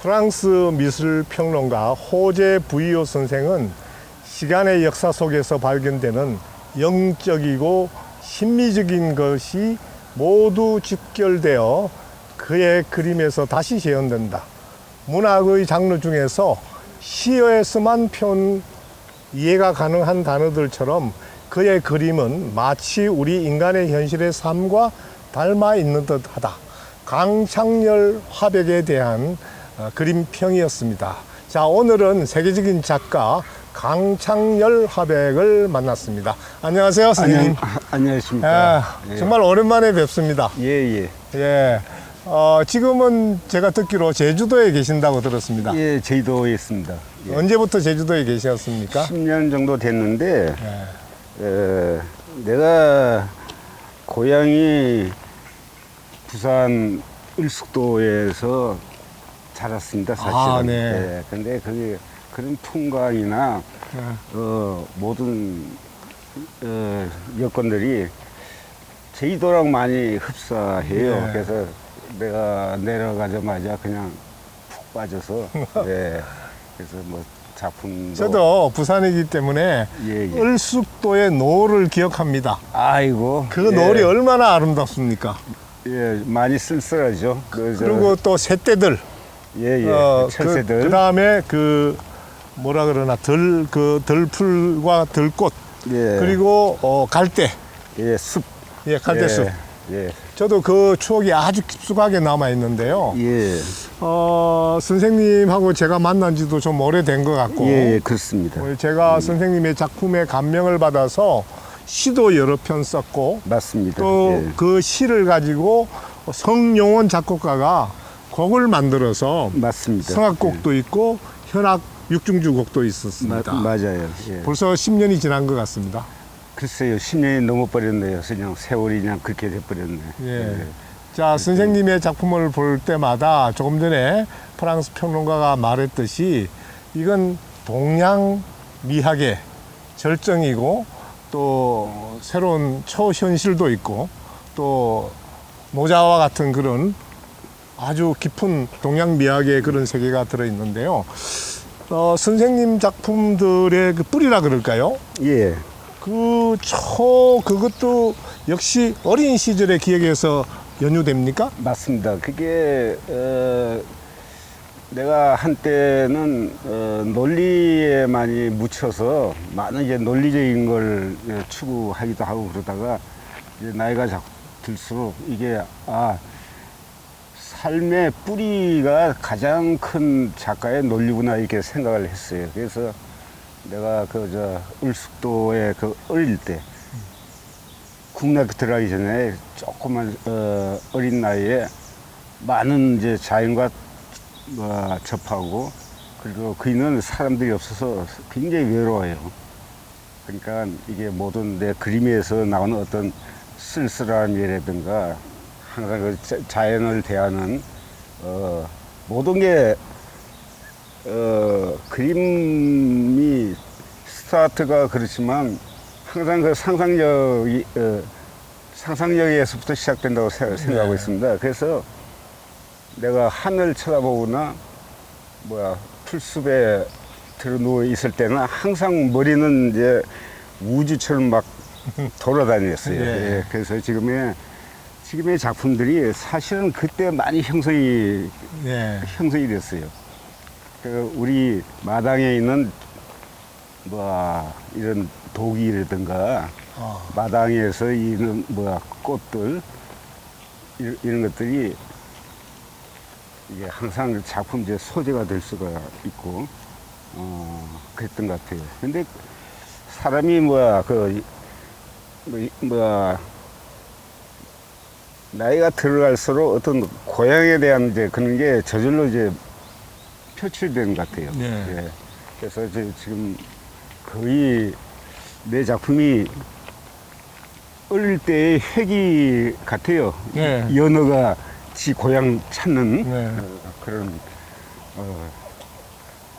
프랑스 미술평론가 호제 부이오 선생은 시간의 역사 속에서 발견되는 영적이고 심미적인 것이 모두 집결되어 그의 그림에서 다시 재현된다. 문학의 장르 중에서 시에서만 표현 이해가 가능한 단어들처럼 그의 그림은 마치 우리 인간의 현실의 삶과 닮아 있는 듯하다. 강창렬 화백에 대한 그림평이었습니다. 자, 오늘은 세계적인 작가 강창렬 화백을 만났습니다. 안녕하세요, 선생님. 안녕하십니까. 예, 정말 오랜만에 뵙습니다. 예. 예. 지금은 제가 듣기로 제주도에 계신다고 들었습니다. 예, 제주도에 있습니다. 예. 언제부터 제주도에 계셨습니까? 10년 정도 됐는데, 예. 내가 고향이 부산 을숙도에서 자랐습니다, 사실은. 아, 네. 예, 근데 그게 그런 풍광이나, 모든, 여건들이 제주도랑 많이 흡사해요. 네. 그래서 내가 내려가자마자 그냥 푹 빠져서, 예. 그래서 뭐 작품도. 저도 부산이기 때문에 예. 을숙도의 노을을 기억합니다. 아이고. 그 노을이 얼마나 아름답습니까? 예, 많이 쓸쓸하죠. 그리고 또 새떼들, 철새들. 그 다음에 그 뭐라 그러나 들풀과 들꽃, 예. 그리고 갈대, 예, 숲. 예, 갈대숲. 예. 저도 그 추억이 아주 깊숙하게 남아 있는데요. 예. 선생님하고 제가 만난 지도 좀 오래된 것 같고, 예, 그렇습니다. 제가 선생님의 작품에 감명을 받아서 시도 여러 편 썼고, 맞습니다. 또 그 시를 가지고 성용원 작곡가가 곡을 만들어서 맞습니다. 성악곡도 있고 현악 육중주곡도 있었습니다. 맞아요. 예. 벌써 10년이 지난 것 같습니다. 글쎄요, 10년이 넘어버렸네요. 그냥 세월이 그냥 그렇게 돼버렸네. 예. 자, 선생님의 작품을 볼 때마다 조금 전에 프랑스 평론가가 말했듯이 이건 동양 미학의 절정이고 또 새로운 초현실도 있고 또 노자와 같은 그런 아주 깊은 동양 미학의 그런 세계가 들어있는데요. 선생님 작품들의 그 뿌리라 그럴까요? 예. 그것도 역시 어린 시절의 기억에서 연유됩니까? 맞습니다. 그게, 내가 한때는 논리에 많이 묻혀서 많은 이제 논리적인 걸 추구하기도 하고 그러다가 이제 나이가 자꾸 들수록 이게 삶의 뿌리가 가장 큰 작가의 논리구나 이렇게 생각을 했어요. 그래서 내가 을숙도에 어릴 때 국내 들어가기 전에 조그만 어린 나이에 많은 이제 자연과 접하고 그리고 그이는 사람들이 없어서 굉장히 외로워요. 그러니까 이게 모든 내 그림에서 나오는 어떤 쓸쓸함이라든가 항상 그 자연을 대하는 모든 게 그림이 스타트가 그렇지만 항상 그 상상력에서부터 시작된다고 생각하고 있습니다. 그래서 내가 하늘 쳐다보거나 풀숲에 들어 누워 있을 때는 항상 머리는 이제 우주처럼 막 돌아다녔어요. 네. 예, 그래서 지금의 작품들이 사실은 그때 많이 형성이 됐어요. 우리 마당에 있는 이런 독이라든가 마당에서 있는 꽃들 이런 것들이 이게 항상 작품 이제 소재가 될 수가 있고 그랬던 것 같아요. 근데 사람이 나이가 들어갈수록 어떤 고향에 대한 이제 그런 게 저절로 이제 표출되는 것 같아요. 네. 예. 그래서 지금 거의 내 작품이 어릴 때의 회기 같아요. 네. 연어가 지 고향 찾는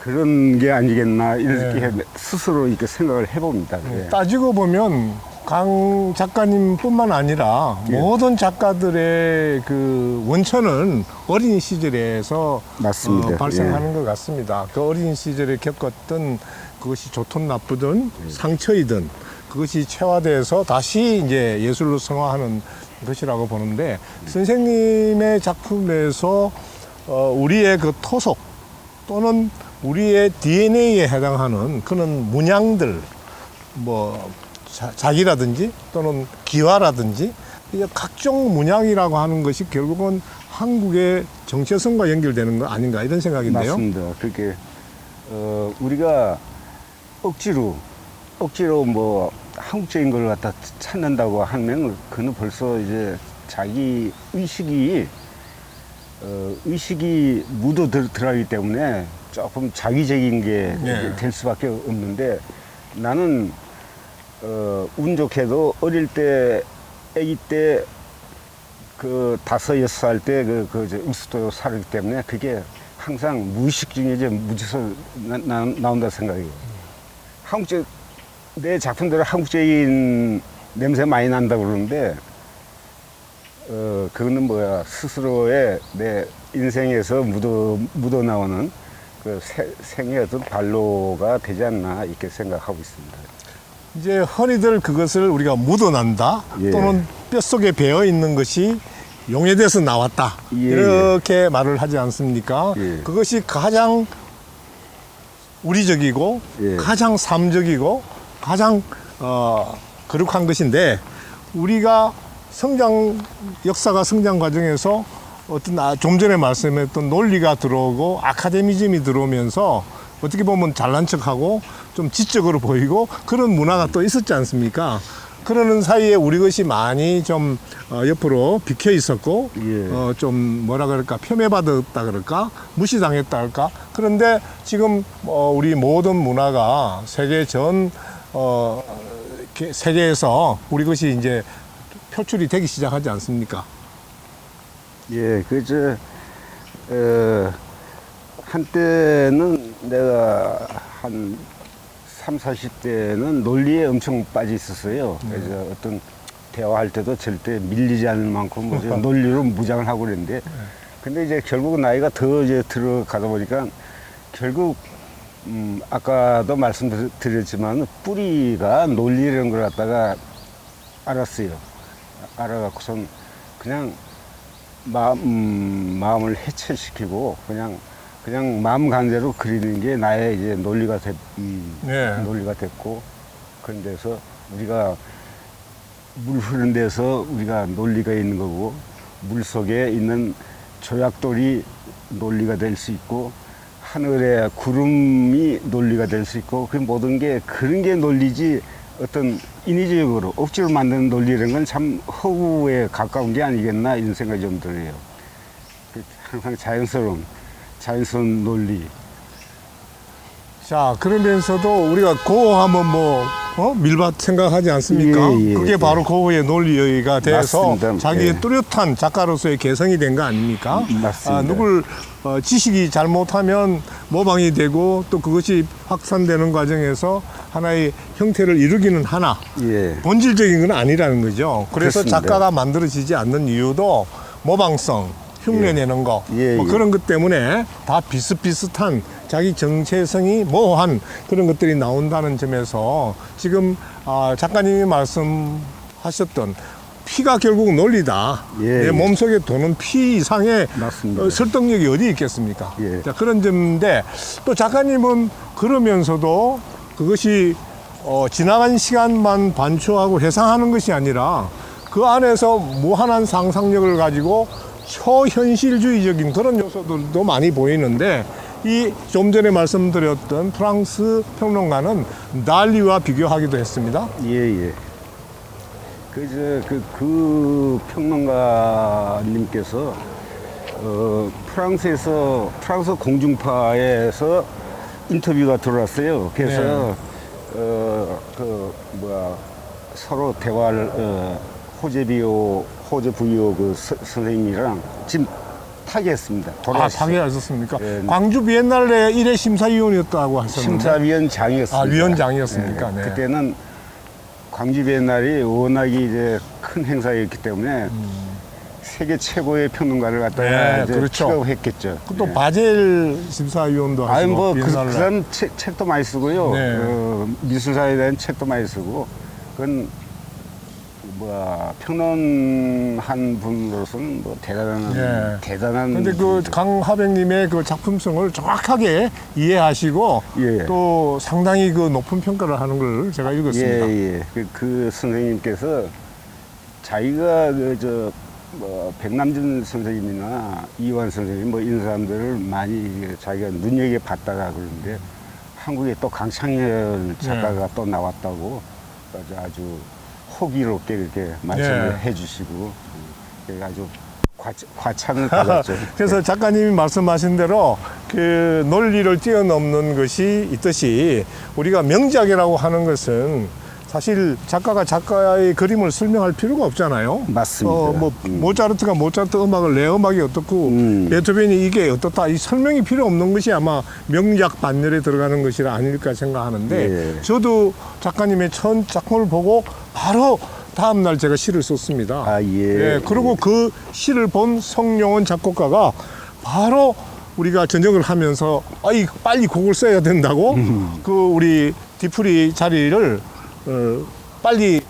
그런 게 아니겠나 이렇게 스스로 이렇게 생각을 해봅니다. 따지고 보면 강 작가님뿐만 아니라 예. 모든 작가들의 그 원천은 어린 시절에서 맞습니다. 발생하는 것 같습니다. 그 어린 시절에 겪었던 그것이 좋든 나쁘든 상처이든 그것이 체화돼서 다시 이제 예술로 성화하는 것이라고 보는데 선생님의 작품에서 우리의 그 토속 또는 우리의 DNA에 해당하는 그런 문양들 뭐 자기라든지 또는 기와라든지 이 각종 문양이라고 하는 것이 결국은 한국의 정체성과 연결되는 거 아닌가 이런 생각인데요. 맞습니다. 그렇게 우리가 억지로 뭐 한국적인 걸 갖다 찾는다고 하면 그는 벌써 이제 자기 의식이 묻어 들어가기 때문에 조금 자기적인 게 될 네. 수밖에 없는데 나는 운 좋게도 어릴 때 아기 때 그 5-6살 때 울수도에 살았기 때문에 그게 항상 무의식 중에 이제 묻혀서 나온다 생각해요. 내 작품들은 한국적인 냄새 많이 난다 그러는데 그거는 스스로의 내 인생에서 묻어 나오는 그 생의 어떤 발로가 되지 않나 이렇게 생각하고 있습니다. 이제 흔히들 그것을 우리가 묻어난다 예. 또는 뼛속에 배어 있는 것이 용해돼서 나왔다 예, 이렇게 말을 하지 않습니까? 예. 그것이 가장 우리적이고 예. 가장 삶적이고 가장 거룩한 것인데 우리가 역사가 성장 과정에서 어떤 좀 전에 말씀했던 논리가 들어오고 아카데미즘이 들어오면서 어떻게 보면 잘난 척하고 좀 지적으로 보이고 그런 문화가 또 있었지 않습니까? 그러는 사이에 우리 것이 많이 좀 옆으로 비켜 있었고 예. 좀 뭐라 그럴까 폄훼받았다 그럴까 무시당했다 할까 그런데 지금 우리 모든 문화가 세계에서 우리 것이 이제 표출이 되기 시작하지 않습니까? 예, 한때는 내가 한 30-40대는 논리에 엄청 빠져 있었어요. 그래서 어떤 대화할 때도 절대 밀리지 않을 만큼 논리로 무장을 하고 그랬는데 근데 이제 결국 나이가 더 이제 들어가다 보니까 결국 아까도 말씀드렸지만 뿌리가 논리라는 걸 갖다가 알았어요. 알아갖고선 그냥 마음을 해체시키고 그냥 마음 가는 대로 그리는 게 나의 이제 논리가 됐고 그런 데서 우리가 물 흐르는 데서 우리가 논리가 있는 거고 물 속에 있는 조약돌이 논리가 될 수 있고 하늘에 구름이 논리가 될 수 있고 그 모든 게 그런 게 논리지 어떤 인위적으로 억지로 만드는 논리라는 건 참 허구에 가까운 게 아니겠나 이런 생각이 좀 들어요. 항상 자연스러운 논리. 자, 그러면서도 우리가 고어하면 밀밭 생각하지 않습니까? 예, 예, 그게 바로 고어의 논리가 돼서 맞습니다. 자기의 예. 뚜렷한 작가로서의 개성이 된 거 아닙니까? 맞습니다. 누굴 지식이 잘못하면 모방이 되고 또 그것이 확산되는 과정에서 하나의 형태를 이루기는 하나 예. 본질적인 건 아니라는 거죠. 그래서 그렇습니다. 작가가 만들어지지 않는 이유도 모방성, 흉내내는 거, 예, 예. 그런 것 때문에 다 비슷비슷한 자기 정체성이 모호한 그런 것들이 나온다는 점에서 지금 작가님이 말씀하셨던 피가 결국 논리다. 예, 내 예. 몸속에 도는 피 이상의 맞습니다. 설득력이 어디 있겠습니까? 예. 자, 그런 점인데 또 작가님은 그러면서도 그것이 지나간 시간만 반추하고 회상하는 것이 아니라 그 안에서 무한한 상상력을 가지고 초현실주의적인 그런 요소들도 많이 보이는데 이 좀 전에 말씀드렸던 프랑스 평론가는 달리와 비교하기도 했습니다. 예. 그 평론가님께서 프랑스 공중파에서 인터뷰가 들어왔어요. 그래서 서로 대화를 호제 부요 선생님이랑 지금 타계했습니다. 타계하셨습니까? 예. 광주 비엔날레 1회 심사위원이었다고 하셨는데. 심사위원장이었습니다. 위원장이었습니까? 예. 네. 그때는 광주 비엔날이 워낙에 이제 큰 행사였기 때문에 세계 최고의 평론가를 갖다가 네, 이제 그렇죠. 취급했겠죠. 또 바젤 심사위원도 아니 하시고 뭐그 비엔날레. 사람 책도 많이 쓰고요. 네. 미술사에 대한 책도 많이 쓰고 그건 뭐야 평론한 분으로서는 뭐 예. 대단한. 근데 그 분이죠. 강하백님의 그 작품성을 정확하게 이해하시고 예. 또 상당히 그 높은 평가를 하는 걸 제가 읽었습니다. 예. 그 선생님께서 자기가 뭐 백남준 선생님이나 이완 선생님 뭐 이런 사람들을 많이 자기가 눈여겨 봤다가 그러는데 한국에 또 강창열 작가가 또 나왔다고 아주 호기롭게 이렇게 말씀을 해주시고 아주 과찬을 받았죠. 그래서 작가님이 말씀하신 대로 그 논리를 뛰어넘는 것이 있듯이 우리가 명작이라고 하는 것은 사실 작가가 작가의 그림을 설명할 필요가 없잖아요. 맞습니다. 뭐 모차르트가 모차르트 음악을 내 음악이 어떻고 베토벤이 이게 어떻다 이 설명이 필요 없는 것이 아마 명작 반열에 들어가는 것이 아닐까 생각하는데 예. 저도 작가님의 첫 작품을 보고 바로 다음 날 제가 시를 썼습니다. 아, 예. 그리고 그 시를 본 성룡원 작곡가가 바로 우리가 전역을 하면서 빨리 곡을 써야 된다고 그 우리 뒤풀이 자리를 빨리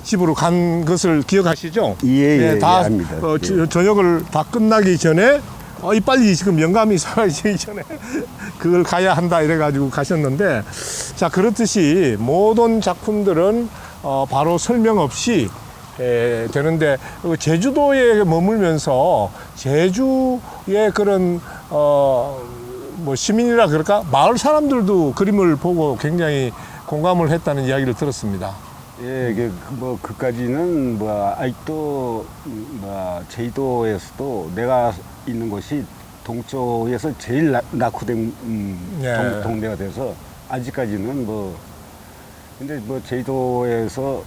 집으로 간 것을 기억하시죠? 예, 다 압니다. 저녁을 다 끝나기 전에 빨리 지금 영감이 사라지기 전에 그걸 가야 한다 이래가지고 가셨는데 자 그렇듯이 모든 작품들은 바로 설명 없이 되는데 제주도에 머물면서 제주의 그런 뭐 시민이라 그럴까 마을 사람들도 그림을 보고 굉장히 공감을 했다는 이야기를 들었습니다. 예, 뭐 그까지는 뭐 아직도 뭐 제주도에서도 내가 있는 곳이 동쪽에서 제일 낙후된 예. 동네가 돼서 아직까지는 뭐 근데 뭐 제주도에서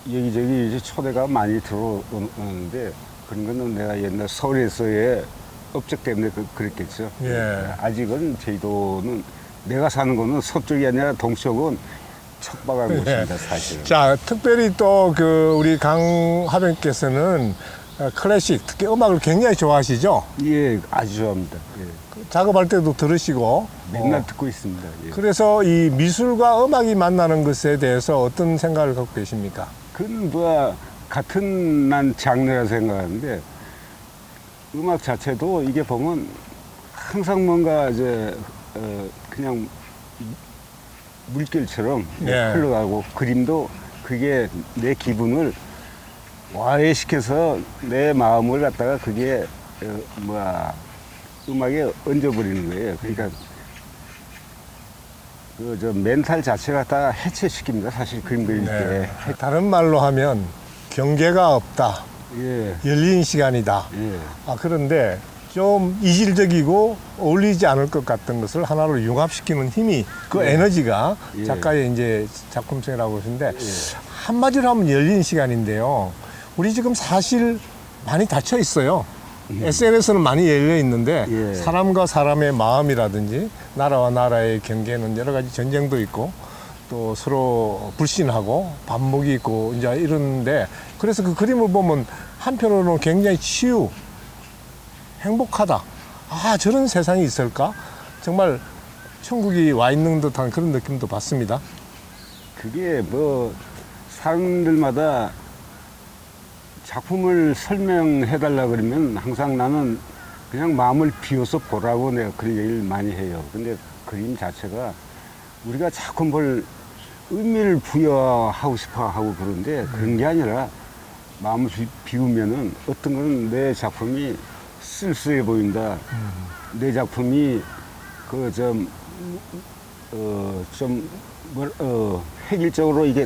여기저기 이제 초대가 많이 들어오는데 그런 거는 내가 옛날 서울에서의 업적 때문에 그랬겠죠. 예. 아직은 제주도는 내가 사는 거는 서쪽이 아니라 동쪽은 척박한 곳입니다, 사실은. 자, 특별히 또 그 우리 강하백께서는 클래식, 특히 음악을 굉장히 좋아하시죠? 예, 아주 좋아합니다. 예. 작업할 때도 들으시고. 맨날 듣고 있습니다. 예. 그래서 이 미술과 음악이 만나는 것에 대해서 어떤 생각을 갖고 계십니까? 그건 뭐야, 같은 난 장르라 생각하는데 음악 자체도 이게 보면 항상 뭔가 이제 그냥 물결처럼 예. 흘러가고 그림도 그게 내 기분을 와해시켜서 내 마음을 갖다가 그게 음악에 얹어버리는 거예요. 그러니까 그 멘탈 자체가 다 해체시킵니다. 사실 그림 그릴 때. 다른 말로 하면 경계가 없다. 예. 열린 시간이다. 예. 그런데 좀 이질적이고 어울리지 않을 것 같은 것을 하나로 융합시키는 힘이 그 예. 에너지가 예. 작가의 이제 작품성이라고 하시는데 한마디로 하면 열린 시간인데요. 우리 지금 사실 많이 닫혀 있어요. SNS는 많이 열려 있는데 예. 사람과 사람의 마음이라든지 나라와 나라의 경계는 여러 가지 전쟁도 있고 또 서로 불신하고 반목이 있고 이제 이러는데 그래서 그 그림을 보면 한편으로는 굉장히 행복하다. 저런 세상이 있을까? 정말 천국이 와 있는 듯한 그런 느낌도 받습니다. 그게 뭐 사람들마다 작품을 설명해달라 그러면 항상 나는 그냥 마음을 비워서 보라고 내가 그런 얘기를 많이 해요. 근데 그림 자체가 우리가 자꾸 뭘 의미를 부여하고 싶어 하고 그러는데 그런 게 아니라 마음을 비우면은 어떤 거는 내 작품이 쓸쓸해 보인다. 내 작품이 획일적으로 이게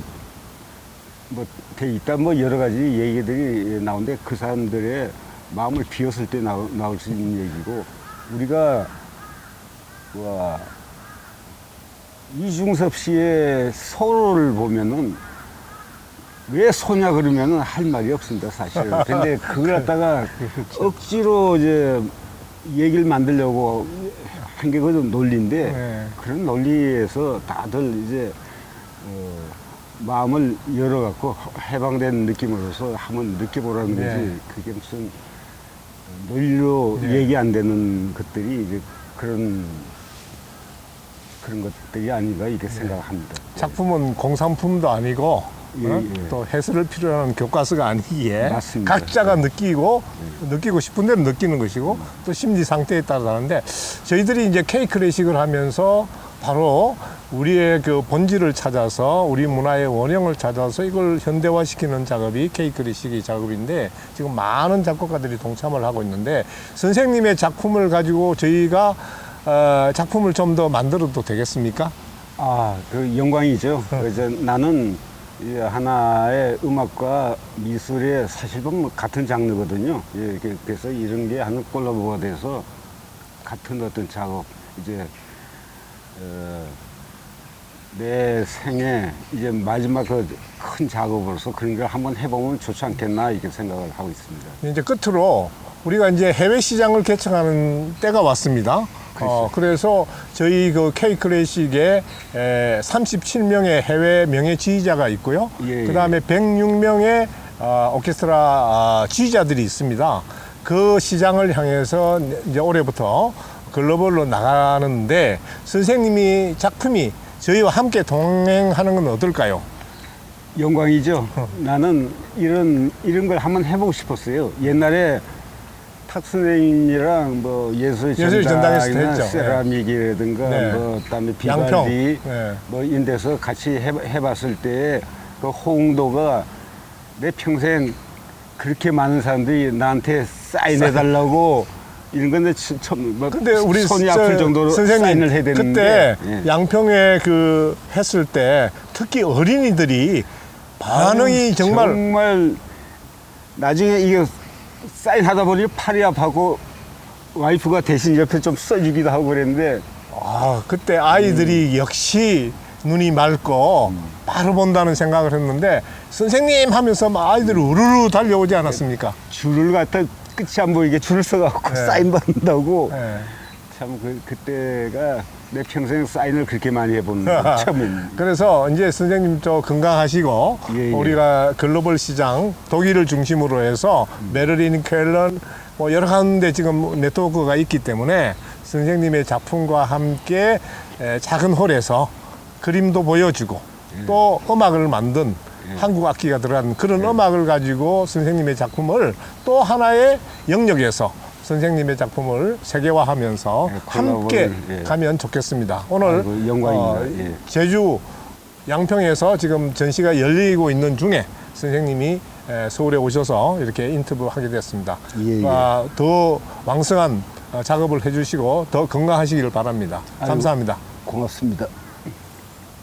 뭐 돼 있다 뭐 여러 가지 얘기들이 나오는데 그 사람들의 마음을 비웠을 때 나올 수 있는 얘기고 우리가 이중섭 씨의 소를 보면은 왜 소냐 그러면은 할 말이 없습니다 사실. 근데 그걸 갖다가 억지로 이제 얘기를 만들려고 한 게 그건 논리인데 네. 그런 논리에서 다들 이제 마음을 열어갖고 해방된 느낌으로서 한번 느껴보라는 거지. 네. 그게 무슨 논리로 네. 얘기 안 되는 것들이 이제 그런 것들이 아닌가 이렇게 생각합니다. 작품은 공산품도 아니고 예, 어? 예. 또 해설을 필요로 하는 교과서가 아니기에 맞습니다. 각자가 느끼고 싶은 대로 느끼는 것이고 또 심리 상태에 따라 다른데 저희들이 이제 K 클래식을 하면서 바로 우리의 그 본질을 찾아서 우리 문화의 원형을 찾아서 이걸 현대화시키는 작업이 K 클래식의 작업인데 지금 많은 작곡가들이 동참을 하고 있는데 선생님의 작품을 가지고 저희가 작품을 좀 더 만들어도 되겠습니까? 그 영광이죠. 그래서 나는 이 하나의 음악과 미술의 사실은 같은 장르거든요. 예, 그래서 이런 게 하는 콜라보가 돼서 같은 어떤 작업, 이제 내 생에 이제 마지막 그 큰 작업으로서 그런 걸 한번 해보면 좋지 않겠나 이렇게 생각을 하고 있습니다. 이제 끝으로 우리가 이제 해외 시장을 개척하는 때가 왔습니다. 그래서 저희 그 K 클래식에 37명의 해외 명예 지휘자가 있고요. 예, 그 다음에 106명의 오케스트라 지휘자들이 있습니다. 그 시장을 향해서 이제 올해부터 글로벌로 나가는데 선생님이 작품이 저희와 함께 동행하는 건 어떨까요? 영광이죠. 나는 이런 걸 한번 해보고 싶었어요. 옛날에 탁 선생님이랑 뭐 예술 전당에서 전당이나 했죠. 세라믹이라든가 네. 뭐 그다음에 양평. 비발디 네. 뭐 이런 데서 같이 해봤을 때 그 호응도가 내 평생 그렇게 많은 사람들이 나한테 사인해달라고 이런 건데 뭐 근데 우리 손이 아플 정도로 선생님 사인을 해야 되는데 그때 예. 양평에 그 했을 때 특히 어린이들이 반응이 정말 나중에 이게 사인하다 보니 팔이 아파고 와이프가 대신 옆에 좀 써주기도 하고 그랬는데 그때 아이들이 역시 눈이 맑고 바로 본다는 생각을 했는데 선생님 하면서 막 아이들이 우르르 달려오지 않았습니까? 줄을 갖다 끝이 안 보이게 줄을 서갖고 네. 사인 받는다고 네. 참 그때가 내 평생 사인을 그렇게 많이 해본 처음입니다. 그래서 이제 선생님 저 건강하시고 예, 예. 우리가 글로벌 시장 독일을 중심으로 해서 베를린, 쾰른 뭐 여러 군데 지금 네트워크가 있기 때문에 선생님의 작품과 함께 작은 홀에서 그림도 보여주고 또 음악을 만든 한국 악기가 들어간 그런 음악을 가지고 선생님의 작품을 또 하나의 영역에서 선생님의 작품을 세계화하면서 함께 가면 좋겠습니다. 오늘 아이고, 영광입니다. 예. 제주 양평에서 지금 전시가 열리고 있는 중에 선생님이 서울에 오셔서 이렇게 인터뷰하게 됐습니다. 예, 예. 더 왕성한 작업을 해주시고 더 건강하시기를 바랍니다. 아이고, 감사합니다. 고맙습니다.